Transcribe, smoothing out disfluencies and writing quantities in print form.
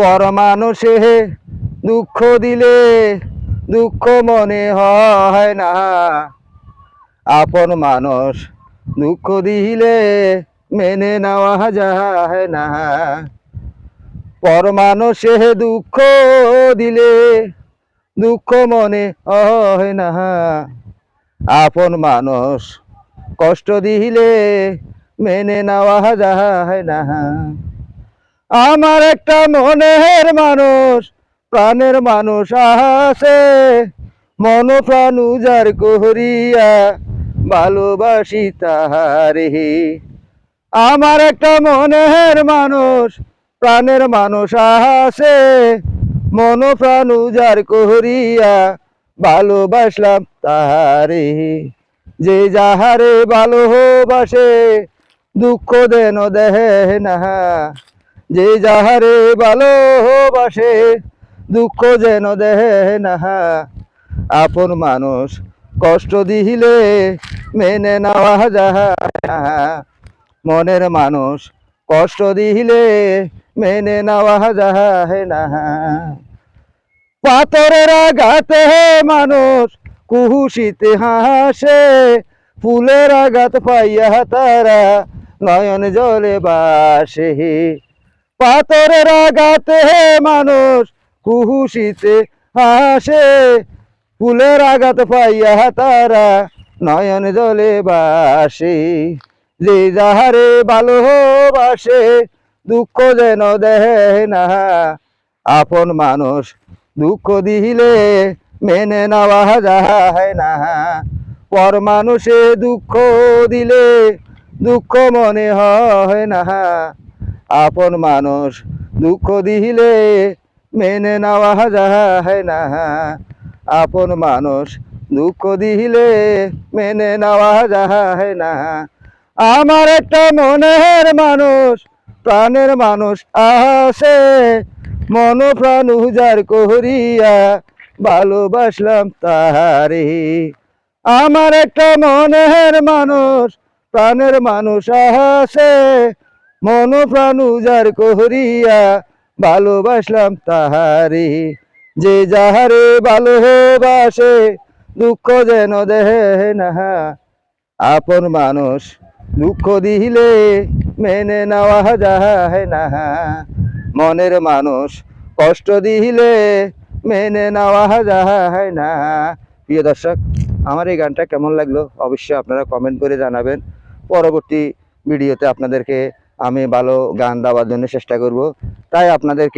পর মানুষে দুঃখ দিলে দুঃখ মনে হয় না, আপন মানুষ দুঃখ দিলে মেনে নেওয়া যায় না। পর মানুষে দুঃখ দিলে দুঃখ মনে হয় না, আপন মানুষ কষ্ট দিলে মেনে নেওয়া যায় না। আমার একটা মনের মানুষ প্রাণের মানুষ আছে, মন প্রাণ উজার করিয়া ভালোবাসি তাহারে। আমার একটা মনের মানুষ প্রাণের মানুষ আছে, মন প্রাণ উজার করিয়া ভালোবাসলাম তাহারে। যে যাহারে ভালোবাসে দুঃখ দেন দেহে না, যে যাহারে ভালোবাসে দুঃখ যেন দেহে না, আপন মানুষ কষ্ট দিলে মেনে নেওয়া যায় না। মনের মানুষ কষ্ট দিলে মেনে নেওয়া যায় না। পাথরের আঘাতে মানুষ কুহুসিতে হাসে, ফুলের আঘাত পাইয়া তারা নয়ন জলে বাসে। পাথরের আঘাতে মানুষ কুহুসিতে হাসে, ফুলের আঘাত পাইয়া তারা নয়ন জলে বাসে। যে যাহারে ভালোবাসে দুঃখ যেন দেহে না, আপন মানুষ দুঃখ দিলে মেনে নেওয়া যায় না। পর মানুষে দুঃখ দিলে দুঃখ মনে হয় না, আপন মানুষ দুঃখ দিলে মেনে নেওয়া যায় না। আপন মানুষ দুঃখ দিলে মেনে নেওয়া যায় না। আমার একটা মনের মানুষ প্রাণের মানুষ আছে, মন প্রাণ উজার করিয়া ভালোবাসলাম তাহারে। আমার একটা মনের মানুষ প্রাণের মানুষ আছে, মন প্রাণ উজার করিয়া ভালোবাসলাম তাহারে। যে যাহারে ভালোবাসে দুঃখ যেন দেহে না, আপন মানুষ দুঃখ দিলে মেনে নেওয়া যায় না। মনের মানুষ কষ্ট দিলে মেনে নেওয়া যায় না। প্রিয় দর্শক, আমার এই গানটা কেমন লাগলো অবশ্যই আপনারা কমেন্ট করে জানাবেন। পরবর্তী ভিডিওতে আপনাদেরকে আমি ভালো গান দেওয়ার জন্য চেষ্টা করব, তাই আপনাদেরকে